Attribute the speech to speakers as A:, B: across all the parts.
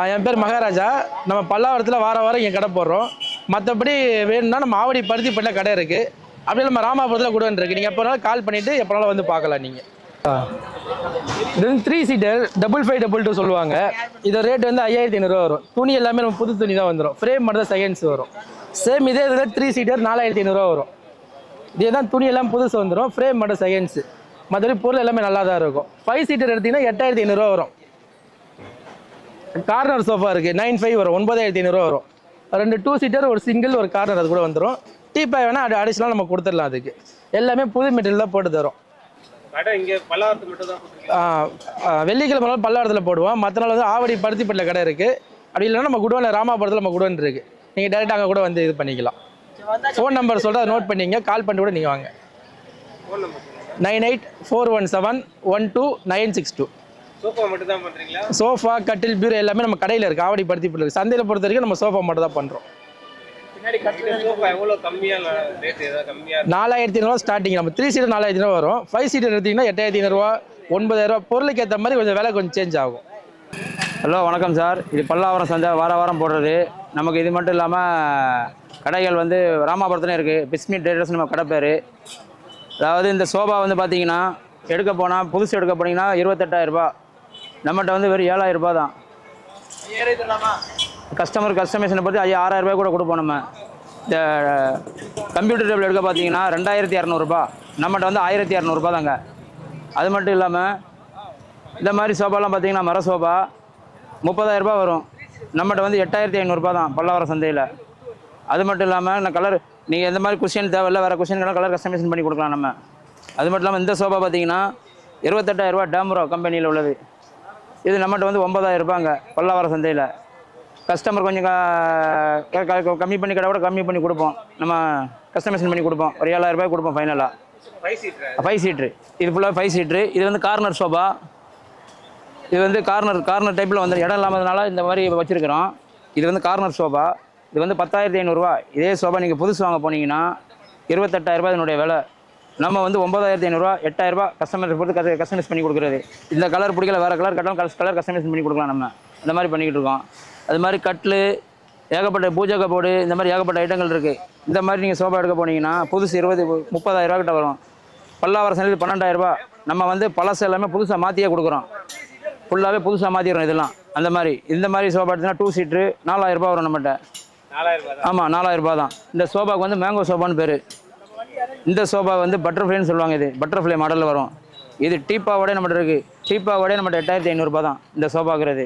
A: என் பேர் மகாராஜா. நம்ம பல்லாவரத்தில் வாரம் இங்கே கடை போடுறோம். மற்றபடி வேணும்னா நம்ம ஆவடி பருத்திப்பட்டில் கடை இருக்குது. அப்படியே நம்ம ராமாபுரத்தில் குடோன் இருக்குது. நீங்கள் எப்போனாலும் கால் பண்ணிவிட்டு எப்போனாலும் வந்து பார்க்கலாம். நீங்கள் இது வந்து 3 சீட்டர் 5522 சொல்லுவாங்க. இது ரேட் வந்து 5500 வரும். துணி எல்லாமே நம்ம புது துணி தான் வந்துடும். ஃப்ரேம் மட்டும் தான் செகண்ட்ஸ் வரும். சேம் இதே இதில் 3 சீட்டர் 4500 வரும். இதே தான் துணி எல்லாம் புதுசு வந்துடும். ஃப்ரேம் மட்டும் செகண்ட்ஸு. மற்றபடி பொருள் எல்லாமே நல்லா தான் இருக்கும். 5 சீட்டர் எடுத்திங்கன்னா 8500 வரும். கார்னர் சோஃபா இருக்குது 95 வரும். 9500 வரும். 2 2 சீட்டர் ஒரு சிங்கிள் ஒரு கார்னர் அது கூட வந்துடும். டீப்பாக வேணால் அடிஷனலாக நம்ம கொடுத்துடலாம். அதுக்கு எல்லாமே புது மெட்டீரியல் தான் போட்டு தரோம். வெள்ளிக்கிழமை நாள் பல்லாவரத்தில் போடுவோம். மற்ற நாள் வந்து ஆவடி பருத்திப்பட்டில் கடை இருக்குது. அப்படி இல்லைன்னா நம்ம குடோனில் ராமாபுரத்தில் நம்ம குடோன் இருக்குது. நீங்கள் டேரெக்டாக அங்கே கூட வந்து இது பண்ணிக்கலாம். ஃபோன் நம்பர் சொல்லிட்டு அதை நோட் பண்ணிங்க. கால் பண்ணி கூட நீங்கள் வாங்க. 9841712962. சோஃபா கட்டில் பீரோ எல்லாமே நம்ம கடையில் இருக்குது. ஆவடி பருத்திப்பட்டில் இருக்குது. சந்தையில் பொறுத்த வரைக்கும் நம்ம சோஃபா மட்டும் தான் பண்ணுறோம். 4500 ஸ்டார்டிங். நம்ம 3 சீட்டர் 4500 வரும். 5 சீட்டர் எடுத்திங்கன்னா 8500 9000 பொருளுக்கு ஏற்ற மாதிரி கொஞ்சம் விலை கொஞ்சம் சேஞ்ச் ஆகும்.
B: ஹலோ வணக்கம் சார். இது பல்லாவரம் சந்தை வாரம் போடுறது. நமக்கு இது மட்டும் இல்லாமல் கடைகள் வந்து ராமாபுரத்துலேயும் இருக்குது. பிஸ்மி ட்ரேடர்ஸ் நம்ம கடை பேர். அதாவது இந்த சோபா வந்து பார்த்தீங்கன்னா எடுக்க போனால் புதுசு எடுக்க போனீங்கன்னா 28000 நம்மகிட்ட வந்து வெறும் 7000 தான். கஸ்டமர் கஸ்டமைசனை பற்றி 6000 கூட கொடுப்போம். நம்ம இந்த கம்ப்யூட்டர் டேபிள் எடுக்க பார்த்தீங்கன்னா 2200 நம்மகிட்ட வந்து 1200 தாங்க. அது மட்டும் இல்லாமல் இந்த மாதிரி சோபாலாம் பார்த்தீங்கன்னா மர சோபா 30000 வரும். நம்மகிட்ட வந்து 8500 தான் பல்லாவரம் சந்தையில். அது மட்டும் இல்லாமல் நான் கலர் நீங்கள் எந்த மாதிரி குஷன் தேவையில்ல வேறு குஷன்கெல்லாம் கலர் கஸ்டமைசேஷன் பண்ணி கொடுக்கலாம் நம்ம. அது மட்டும் இல்லாமல் இந்த சோபா பார்த்தீங்கன்னா 28000 டேம்ரோ கம்பெனியில் உள்ளது. இது நம்மகிட்ட வந்து 9000 பல்லாவரம் சந்தையில். கஸ்டமர் கொஞ்சம் கம்மி பண்ணி கடை கூட கம்மி பண்ணி கொடுப்போம். நம்ம கஸ்டமைசேஷன் பண்ணி கொடுப்போம். ஒரு 7000 கொடுப்போம் ஃபைனலாக. 5 சீட்ரு. இது ஃபுல்லாக 5 சீட்ரு. இது வந்து கார்னர் சோபா. இது வந்து கார்னர் டைப்பில் வந்து இடம் இல்லாமதுனால இந்த மாதிரி வச்சுருக்கிறோம். இது வந்து கார்னர் சோபா. இது வந்து 10500. இதே சோபா நீங்கள் புதுசு வாங்க போனீங்கன்னா 28000 இதனுடைய விலை. நம்ம வந்து 9500 8000 கஸ்டமர் பொறுத்து கஸ்டமைஸ் பண்ணி கொடுக்குறது. இந்த கலர் பிடிக்கல வேறு கலர் கட்டலாம் கலர் கஸ்டமைஸ் பண்ணி கொடுக்கலாம். நம்ம அந்த மாதிரி பண்ணிக்கிட்டு இருக்கோம். அது மாதிரி கட்லு ஏகப்பட்ட பூஜை கபோர்டு இந்த மாதிரி ஏகப்பட்ட ஐட்டங்கள் இருக்குது. இந்த மாதிரி நீங்கள் சோபா எடுக்க போனீங்கன்னா புதுசு 30,000 கிட்ட வரும். பல்லாவரம் சந்தையில் 12000. நம்ம வந்து பழசு எல்லாமே புதுசாக மாற்றியே கொடுக்குறோம். ஃபுல்லாகவே புதுசாக மாற்றிடுறோம் இதெல்லாம். அந்த மாதிரி இந்த மாதிரி சோபா எடுத்திங்கன்னா 2 சீட்ரு 4000 வரும் நம்மகிட்ட. ஆமாம் 4000 தான். இந்த சோபாவுக்கு வந்து மேங்கோ சோபான்னு பேர். இந்த சோபா வந்து பட்டர்ஃப்ளைன்னு சொல்லுவாங்க. இது பட்டர்ஃப்ளை மாடலில் வரும். இது டீப்பாவோட நம்மகிட்ட இருக்குது. டீப்பாவோட நம்மகிட்ட 8500 தான் இந்த சோபாங்கிறது.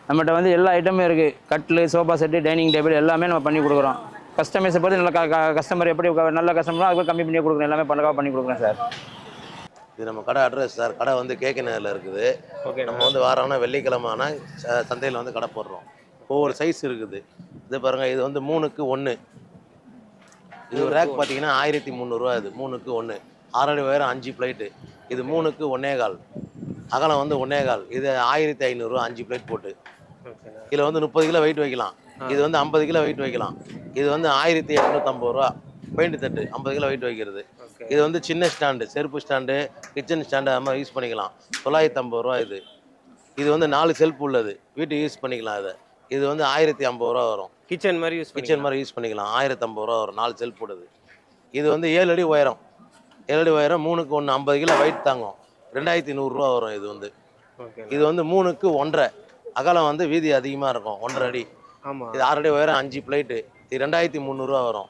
B: நம்மகிட்ட வந்து எல்லா ஐட்டமும் இருக்குது. கட்லு சோஃபா செட்டு டைனிங் டேபிள் எல்லாமே நம்ம பண்ணி கொடுக்குறோம். கஸ்டமைஸை பற்றி நல்ல கஸ்டமர் எப்படி நல்ல கஸ்டமரோ அதுக்கு கம்மி பண்ணி கொடுக்குறோம். எல்லாமே பண்ணி கொடுக்குறேன் சார்.
C: இது நம்ம கடை அட்ரஸ் சார். கடை வந்து கேகே நகரில் இருக்குது. நம்ம வந்து வாரம்னா வெள்ளிக்கிழமை சந்தையில் வந்து கடை போடுறோம். ஒவ்வொரு சைஸ் இருக்குது. இது பாருங்கள். இது வந்து 3க்கு 1. இது ஒரு ரேக் பார்த்தீங்கன்னா 1300. இது 3க்கு 1 6 அடி உயரம் 5 பிளேட்டு. இது 3க்கு 1.25 அகலம் வந்து 1.25. இது 1500 5 பிளேட் போட்டு. இதில் வந்து 30 கிலோ வெயிட் வைக்கலாம். இது வந்து 50 கிலோ வெயிட் வைக்கலாம். இது வந்து 1850 பெயிண்ட் தட்டு 50 கிலோ வெயிட் வைக்கிறது. இது வந்து சின்ன ஸ்டாண்டு செருப்பு ஸ்டாண்டு கிச்சன் ஸ்டாண்டு அது மாதிரி யூஸ் பண்ணிக்கலாம். 950 இது. இது வந்து 4 செல்ஃப் உள்ளது. வீட்டுக்கு யூஸ் பண்ணிக்கலாம். இது வந்து 1050 வரும்.
D: கிச்சன் மாதிரி யூஸ்
C: பண்ணிக்கலாம். 1050 வரும். 4 செல்ஃப் உள்ளது. இது வந்து 7 அடி உயரம் 3க்கு 1 50 கிலோ வெயிட் தாங்கும். 2100 வரும். இது வந்து 3க்கு 1.5 அகலம் வந்து வீதி அதிகமாக இருக்கும். 1.5 அடி. இது 6 அடி உயரம் 5 பிளேட்டு. இது 2300 வரும்.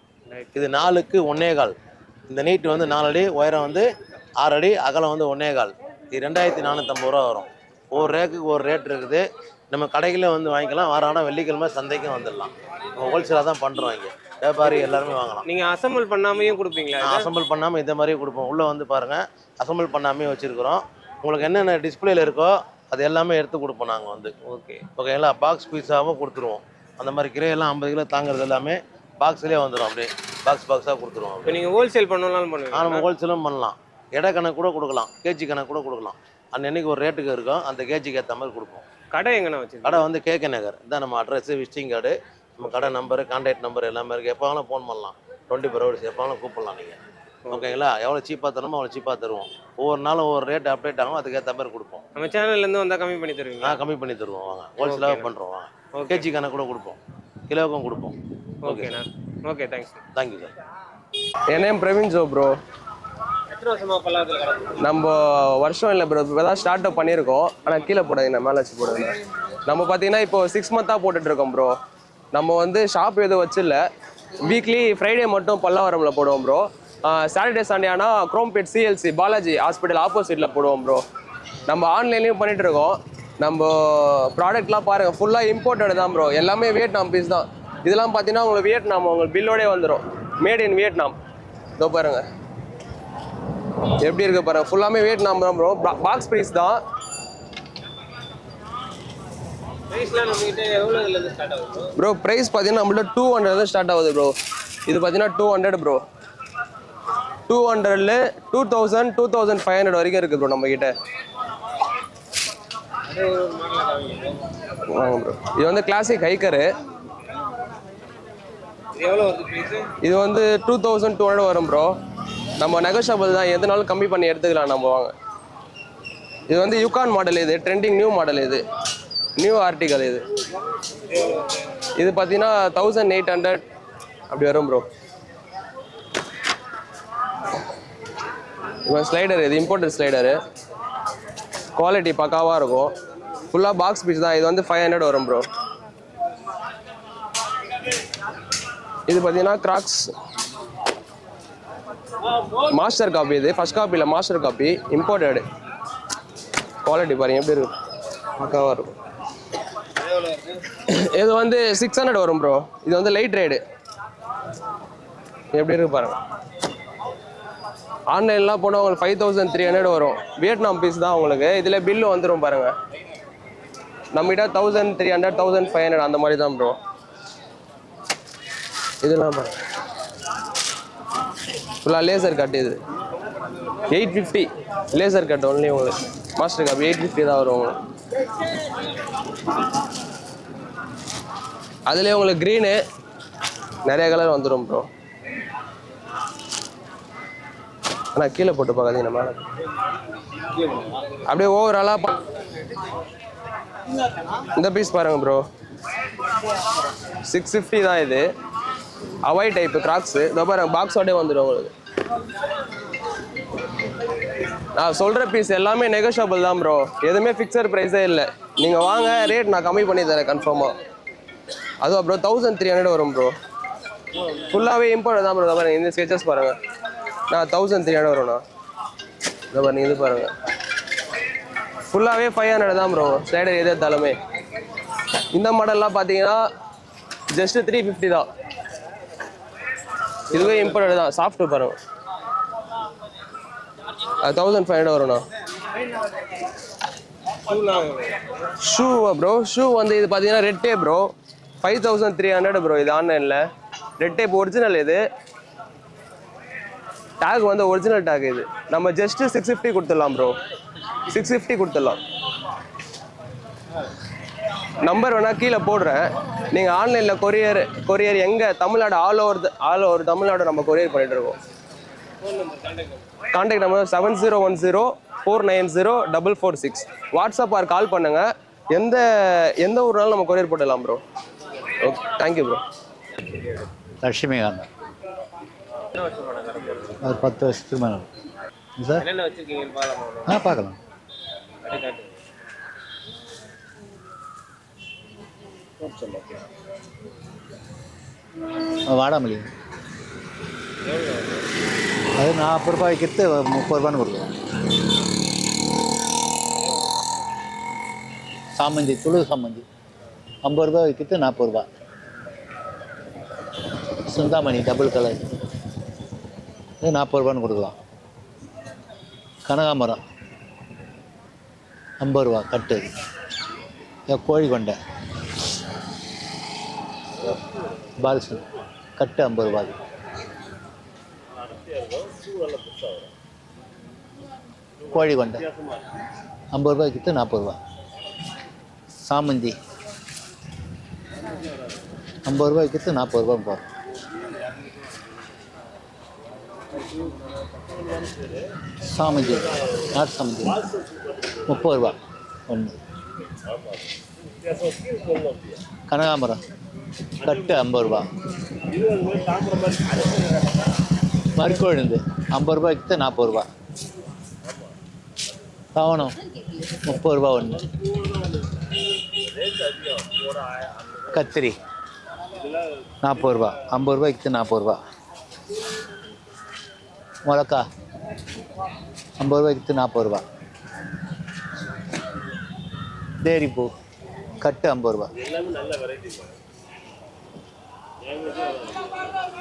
C: இது 4க்கு 1.25. இந்த நீட்டு வந்து 4 அடி உயரம் வந்து 6 அடி அகலம் வந்து 1.25. இது 2450 வரும். ஒரு ரேக்குக்கு ஒரு ரேட் இருக்குது. நம்ம கடைகளில் வந்து வாங்கிக்கலாம். வாரம் வெள்ளிக்கிழமை சந்தைக்கும் வந்துடலாம். நம்ம ஹோல்சேலாக தான் பண்ணுறோம். இங்கே வியாபாரி எல்லாருமே வாங்கலாம்.
D: நீங்கள் அசம்பிள் பண்ணாமையும் கொடுப்பீங்களா?
C: அசம்பிள் பண்ணாமல் இந்த மாதிரியே கொடுப்போம். உள்ளே வந்து பாருங்கள். அசம்பிள் பண்ணாமே வச்சுருக்குறோம். உங்களுக்கு என்னென்ன டிஸ்பிளேல இருக்கோ அது எல்லாமே எடுத்து கொடுப்போம். நாங்கள் வந்து ஓகேங்களா. பாக்ஸ் பீஸாகவும் கொடுத்துருவோம். அந்த மாதிரி கிரையெல்லாம் 50 கிலோ தாங்கிறது எல்லாமே பாக்ஸ்லேயே வந்துடும். அப்படியே பாக்ஸாக கொடுத்துருவோம்.
D: இப்போ நீங்கள் ஹோல்சேல் பண்ணலாம் பண்ணுவீங்க?
C: நம்ம ஹோல்சேலும் பண்ணலாம். எடை கணக்கு கூட கொடுக்கலாம். கேஜி கணக்கு கூட கொடுக்கலாம். அன்னைக்கு ஒரு ரேட்டுக்கு இருக்கும். அந்த கேஜிக்கு ஏற்ற மாதிரி கொடுப்போம்.
D: கடை எங்கண்ணா வச்சு?
C: கடை வந்து கேகே நகர் இதான் நம்ம அட்ரஸ் விசிட்டிங் கார்டு. நம்ம கடை நம்பரு கான்டாக்ட் நம்பர் எல்லாமே இருக்குது. எப்போ வேணாலும் ஃபோன் பண்ணலாம். 24 hours எப்போ வேணாலும் கூப்பிடலாம். நீங்கள் ஓகேங்களா? எவ்வளோ சீப்பாக தரணுமோ அவ்வளோ சீப்பாக தருவோம். ஒவ்வொரு நாளும் ஒவ்வொரு ரேட் அப்டேட் ஆகும், அதுக்கேற்ற மாதிரி கொடுப்போம்.
D: நம்ம சேனல்லேருந்து வந்தால் கம்மி பண்ணி தருவீங்களா?
C: கம்மி பண்ணி தருவோம் வாங்க. ஹோல்சேலாக பண்ணுறோம் வாங்க. கேஜி கணக்கு கூட கொடுப்போம், கிலோவுக்கும் கொடுப்போம்.
D: ஓகேண்ணா. Okay, thanks.
C: Thank you sir.
E: என் நேம் பிரவீன் ஜோ ப்ரோ.
D: எத்தனை வருஷமா பல்லாவரத்தில் கடை போடுறீங்க?
E: நம்ம வருஷம் இல்லை ப்ரோ, இப்போ தான் ஸ்டார்ட் அப் பண்ணியிருக்கோம். ஆனால் கீழே போடாதீங்க, மேலே வச்சு போடுங்க. நம்ம பார்த்தீங்கன்னா இப்போ 6 மந்த்தாக போட்டுட்ருக்கோம் ப்ரோ. நம்ம வந்து ஷாப் எதுவும் வச்சில்ல, வீக்லி ஃப்ரைடே மட்டும் பல்லாவரமில் போடுவோம் ப்ரோ. சாட்டர்டே சண்டே ஆனால் குரோம்பேட் சிஎல்சி பாலாஜி ஹாஸ்பிட்டல் ஆப்போசிட்டில் போடுவோம் ப்ரோ. நம்ம ஆன்லைன்லேயும் பண்ணிகிட்டு இருக்கோம். நம்ம ப்ராடக்ட்லாம் பாருங்கள், ஃபுல்லாக இம்போர்ட்டட் தான் ப்ரோ. எல்லாமே வியட்நாம் பீஸ் தான். இதெல்லாம் பார்த்தீங்கன்னா உங்களுக்கு வியட்நாம் உங்களுக்கு பில்லோடே வந்துடும், மேட் இன் வியட்நாம். இதோ பாருங்கள் எப்படி இருக்கு பாருங்க, ஃபுல்லாமே வியட்நாம் தான் ப்ரோ. பாக்ஸ் ப்ரைஸ் தான்.
D: ப்ரைஸ்லாம் நம்மகிட்ட எவ்வளோலேருந்து ஸ்டார்ட் ஆகுது
E: ப்ரோ ப்ரைஸ் பார்த்தீங்கன்னா நம்மள்ட்ட 200 ஸ்டார்ட் ஆகுது ப்ரோ. இது பார்த்தீங்கன்னா 200 ப்ரோ. 200ல 2000 2500 வரைக்கும் இருக்குது ப்ரோ நம்மக்கிட்ட. வாங்க ப்ரோ. இது வந்து கிளாசிக் ஹைக்கரு.
D: எவ்வளோ வருது ப்ரைஸு?
E: இது வந்து 2200 வரும் ப்ரோ. நம்ம நெகோஷியபிள் தான், எதுனாலும் கம்மி பண்ணி எடுத்துக்கலாம் நம்ம வாங்க. இது வந்து யுகான் மாடல், இது ட்ரெண்டிங் நியூ மாடல், இது நியூ ஆர்டிகல். இது பார்த்தீங்கன்னா 1800 அப்படி வரும் ப்ரோ. இது ஸ்லைடர், இது இம்போர்ட்டட் ஸ்லைடரு. குவாலிட்டி பக்காவாக இருக்கும். ஃபுல்லாக பாக்ஸ் பீஸ் தான். இது வந்து 500 வரும் ப்ரோ. இது பார்த்தீங்கன்னா கிராக்ஸ் மாஸ்டர் காப்பி. இது ஃபர்ஸ்ட் காப்பியில் மாஸ்டர் காப்பி, இம்போர்ட்டடு. குவாலிட்டி பாருங்க எப்படி இருக்கும், பக்காவாக இருக்கும். இது வந்து 600 வரும் ப்ரோ. இது வந்து லைட் ரைடு. எப்படி இருக்கு பாருங்க. ஆன்லைன்லாம் போனால் உங்களுக்கு 5300 வரும். வியட்நாம் பீஸ் தான் உங்களுக்கு. இதில் பில்லு வந்துடும் பாருங்க. நம்மகிட்ட 1300 1500 அந்த மாதிரி தான் ப்ரோ. இதெல்லாம் பாருங்க ஃபுல்லாக லேசர் கட். இது 850 லேசர் கட் ஒன்லி உங்களுக்கு. மாஸ்டர் காப்பி 850 தான் வரும் உங்களுக்கு. அதுலேயே உங்களுக்கு க்ரீனு நிறைய கலர் வந்துடும் ப்ரோ. ஆனால் கீழே போட்டு பார்க்காதீங்க, மேலே அப்படியே ஓவராலாக இந்த பீஸ் பாருங்க ப்ரோ. 650 தான் இது. அவாய் டைப்பு கிராக்ஸு. இதோ பாருங்க பாக்ஸோடே வந்துடும் உங்களுக்கு. நான் சொல்கிற பீஸ் எல்லாமே நெகோஷியபிள் தான் ப்ரோ. எதுவுமே ஃபிக்ஸட் ப்ரைஸே இல்லை. நீங்கள் வாங்க, ரேட் நான் கம்மி பண்ணி தரேன் கன்ஃபார்மாக. அதுவும் ப்ரோ 1300 வரும் ப்ரோ. ஃபுல்லாகவே இம்போர்ட் தான் ப்ரோ. இதை பாருங்கள், இந்த ஸ்கெச்சஸ் பாருங்கள். நான் 1300 வரும்ண்ணா. இதை பாருங்கள், இது பாருங்கள். ஃபுல்லாகவே 500 தான் ப்ரோ. ஸ்லைடர் எது எடுத்தாலுமே. இந்த மாடல்லாம் பார்த்தீங்கன்னா ஜஸ்ட் 350 தான். இதுவே இம்போர்ட்டட் தான். சாஃப்ட் பாருங்கள், 1500 வரும்ண்ணா. ஷூ ப்ரோ, ஷூ வந்து இது பார்த்தீங்கன்னா ரெட் டேப் ப்ரோ. 5300 ப்ரோ. இது ஆன்லைனில் ரெட் டேப் ஒரிஜினல். இது டேக் வந்து ஒரிஜினல் டேக். இது நம்ம ஜஸ்ட்டு 650 கொடுத்துடலாம் ப்ரோ. 650 கொடுத்துடலாம். நம்பர் வேணால் கீழே போடுறேன். நீங்கள் ஆன்லைனில் கொரியர் எங்கே தமிழ்நாடு ஆல் ஓவர் தமிழ்நாடு நம்ம கொரியர் பண்ணிகிட்டு இருக்கோம். Contact number 7010490446. வாட்ஸ்அப் ஆர் கால் பண்ணுங்கள். எந்த ஊர்னாலும் நம்ம கொரியர் போட்டுடலாம் bro. Okay, thank you bro.
F: Lakshmikant. அது 10 வருஷத்துக்கு மேலே சார்.
D: என்னென்ன வச்சுருக்கீங்கன்னு பார்க்கலாம்.
F: பார்க்கலாம். வாடாமல்லி அது 40 ரூபாய்க்கு 30 ரூபான்னு கொடுக்குறோம். சாமந்தி, துளு சாமந்தி 50 ரூபாய் விற்கிட்டு 40 ரூபா. சிந்தாமணி டபுள் கலர் இது 40 ரூபான்னு கொடுக்கலாம். கனகாமரம் 50 ரூபா கட்டு. கோழி கொண்டை பால்சன் கட்டு 50 ரூபா. கோழி கொண்டை 50 ரூபாய்க்கு 40 ரூபா. சாமந்தி 50 ரூபாய்க்கு 40 ரூபா போகிறோம். சாமந்தி, நாட்டு சாமந்தி 30 ரூபா ஒன்று. கனகாம்பரம் கட்டு 50 ரூபா. மறுக்கொழுந்து 50 ரூபாய்க்கு 40 ரூபா. கவனம் 30 ரூபா ஒன்று. கத்திரி 40 ரூபா. 50 ரூபாய்க்கு 40 ரூபா. மிளகா 50 ரூபாய்க்கு 40 ரூபா. தேரிப்பூ கட்டு 50 ரூபா.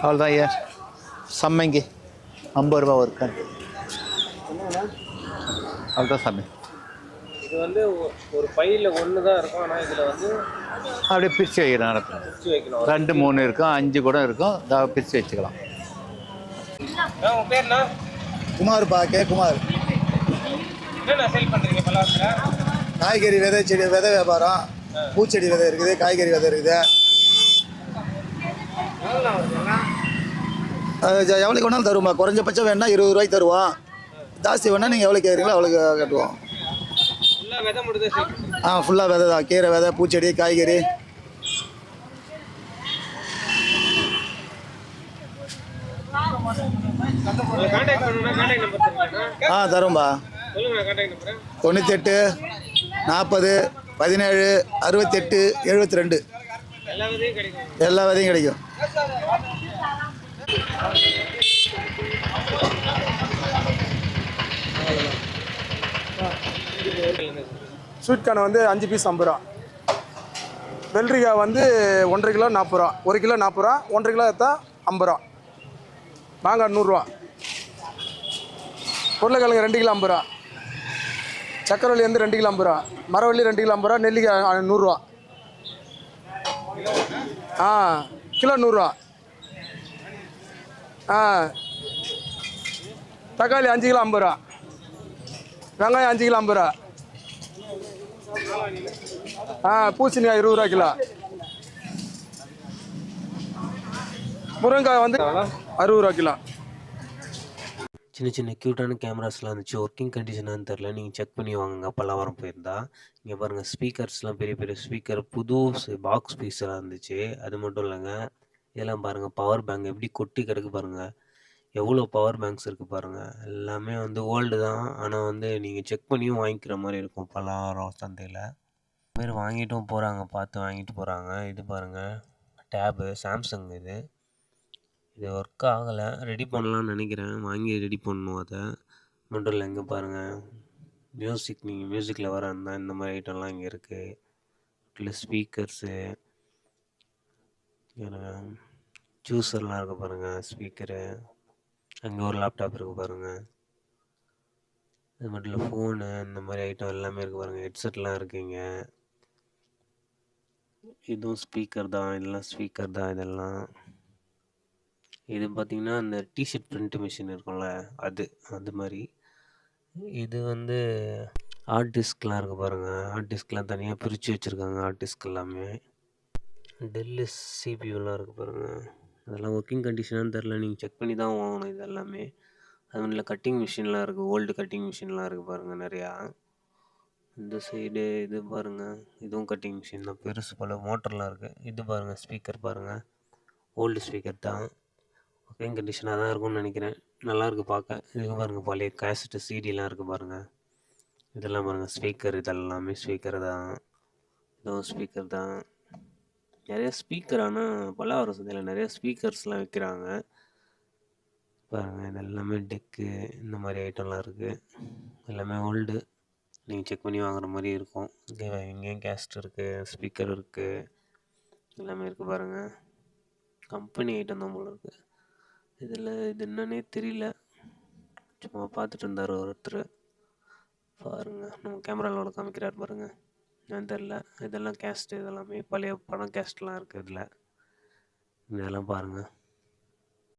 F: அவ்வளோதான் ஏன். சம்மங்கி 50 ரூபா ஒரு கட்டு. அவ்வளோதான் சாமி.
D: இது வந்து ஒரு பையில ஒன்று தான் இருக்கும், ஆனால் இதில் வந்து
F: அப்படியே பிரித்து வைக்கிறேன்.
D: பிரிச்சு வைக்கணும்.
F: 2 3 இருக்கும், 5 கூட இருக்கும். பிரித்து வச்சுக்கலாம்.
D: உங்கள் பேர்ண்ணா?
G: குமார்ப்பா, கே குமார்.
D: என்னண்ணா சேல் பண்ணுறீங்க பல்லாவரத்தில்?
G: காய்கறி விதை, செடி விதை வியாபாரம். பூச்செடி விதை இருக்குது, காய்கறி விதை இருக்குது. எவ்வளோக்கு வேணாலும் தருவோம்மா. குறைஞ்சபட்சம் வேணா 20 ரூபாய்க்கு தருவோம். ஜாஸ்தி வேணா நீங்கள் எவ்வளோ கேட்குறீங்களோ அவ்வளோக்கு கட்டுவோம்.
D: ஃபுல்லாக விதை மட்டும் தான் சேல் பண்ணுறீங்க?
G: ஃபுல்லாக விதை தான். கீரை விதை, பூச்செடி, காய்கறி.
D: கான்டாக்ட் பண்ணணும்னா கான்டாக்ட் நம்பர் தருவீங்கண்ணா?
G: தருவோம்பா.
D: சொல்லுங்கண்ணா கான்டாக்ட் நம்பரு.
G: 98 40 17 68 72.
D: எல்லா விதையும் கிடைக்கும்.
G: எல்லா விதையும் கிடைக்கும்.
H: ஸ்வீட் கார்ன் வந்து 5 பீஸ் 50 ரூபா. வெள்ளரிக்காய் வந்து 1.5 கிலோ 40 ரூபா. 1 கிலோ 40 ரூபா. 1.5 கிலோ எடுத்தால் 50 ரூபா. மாங்காய் 100 ரூபா. உருளைக்கிழங்கு 2 கிலோ 50 ரூபா. சக்கரவள்ளி வந்து 2 கிலோ 50 ரூபா. மரவள்ளி 2 கிலோ 50 ரூபா. நெல்லிக்காய் 100 ரூபா. கிலோ 100 ரூபா. தக்காளி 5 கிலோ 50 ரூபா. வெங்காயம் 5 கிலோ 50 ரூபா. பூசணிக்காய் 20 ரூபா கிலோ. முருங்கைக்காய் வந்து 60 ரூபா கிலோ.
I: சின்ன சின்ன க்யூட்டான கேமராஸ்லாம் இருந்துச்சு. ஒர்க்கிங் கண்டிஷனானு தெரில, நீங்கள் செக் பண்ணி வாங்குங்க பல்லாவரம் போயிருந்தா. இங்கே பாருங்கள், ஸ்பீக்கர்ஸ்லாம் பெரிய பெரிய ஸ்பீக்கர், புது பாக்ஸ் பீஸ்லாம் இருந்துச்சு. அது மட்டும் இல்லைங்க, இதெல்லாம் பாருங்கள், பவர் பேங்க் எப்படி கொட்டி கிடக்கு பாருங்கள். எவ்வளோ பவர் பேங்க்ஸ் இருக்குது பாருங்கள். எல்லாமே வந்து ஓல்டு தான், ஆனால் வந்து நீங்கள் செக் பண்ணியும் வாங்கிக்கிற மாதிரி இருக்கும் பல்லாவரம் சந்தையில். பேர் வாங்கிட்டும் போகிறாங்க, பார்த்து வாங்கிட்டு போகிறாங்க. இது பாருங்கள், டேபு சாம்சங். இது ஒர்க் ஆகலை, ரெடி பண்ணலான்னு நினைக்கிறேன். வாங்கி ரெடி பண்ணணும். அதை மட்டும் இல்லை, இங்கே பாருங்கள், மியூசிக், நீங்கள் மியூசிக்கில் வர இருந்தால் இந்த மாதிரி ஐட்டம்லாம் இங்கே இருக்குது. இல்லை ஸ்பீக்கர்ஸு, ஜூஸர்லாம் இருக்குது பாருங்கள், ஸ்பீக்கரு. அங்கே ஒரு லேப்டாப் இருக்குது பாருங்கள். அது மட்டும் இல்லை, ஃபோனு, இந்த மாதிரி ஐட்டம் எல்லாமே இருக்குது பாருங்கள். ஹெட்செட்லாம் இருக்குங்க. இதுவும் ஸ்பீக்கர் தான், இதெல்லாம் ஸ்பீக்கர் தான் இதெல்லாம். இது பார்த்திங்கன்னா அந்த டிஷர்ட் பிரிண்ட் மிஷின் இருக்கும்ல, அது மாதிரி. இது வந்து ஹார்ட் டிஸ்க்லாம் இருக்குது பாருங்கள். ஹார்ட் டிஸ்க்லாம் தனியாக பிரித்து வச்சுருக்காங்க. ஹார்ட் டிஸ்க் எல்லாமே டெல்லு சிபியூலாம் இருக்குது பாருங்கள். அதெல்லாம் ஒர்க்கிங் கண்டிஷனானு தெரில, நீங்கள் செக் பண்ணி தான் வாங்கணும் இது எல்லாமே. அது மாதிரி இல்லை, கட்டிங் மிஷின்லாம் இருக்குது, ஓல்டு கட்டிங் மிஷின்லாம் இருக்குது பாருங்கள் நிறையா. இந்த சைடு இது பாருங்கள், இதுவும் கட்டிங் மிஷின் தான், பெருசு போல் மோட்டர்லாம் இருக்குது. இது பாருங்கள், ஸ்பீக்கர் பாருங்கள், ஓல்டு ஸ்பீக்கர் தான். ஒர்க்கிங் கண்டிஷனாக தான் இருக்கும்னு நினைக்கிறேன். நல்லாயிருக்கு பார்க்க. இது பாருங்கள், பழைய கேசட்டு சிடிலாம் இருக்குது பாருங்கள். இதெல்லாம் பாருங்கள், ஸ்பீக்கர். இதெல்லாமே ஸ்பீக்கர் தான். இதுவும் ஸ்பீக்கர் தான். நிறைய ஸ்பீக்கர், ஆனால் பல்லாவரம் சந்தையில் நிறைய ஸ்பீக்கர்ஸ்லாம் விற்கிறாங்க பாருங்கள். இது எல்லாமே டெக்கு, இந்த மாதிரி ஐட்டம்லாம் இருக்குது. எல்லாமே ஓல்டு, நீங்கள் செக் பண்ணி வாங்குற மாதிரி இருக்கும். இங்கேயும் கேஸ்ட் இருக்குது, ஸ்பீக்கர் இருக்குது, எல்லாமே இருக்குது பாருங்கள். கம்பெனி ஐட்டம் தான் போல இருக்குது. இதில் இது என்னன்னே தெரியல, சும்மா பார்த்துட்டு இருந்தார் ஒருத்தர் பாருங்கள். நம்ம கேமராவில் காமிக்கிறார் பாருங்கள், என்னன்னு தெரில. இதெல்லாம் கேஸ்ட்டு, இதெல்லாமே பழைய படம் கேஸ்ட்லாம் இருக்குது இதில். இதெல்லாம் பாருங்கள்.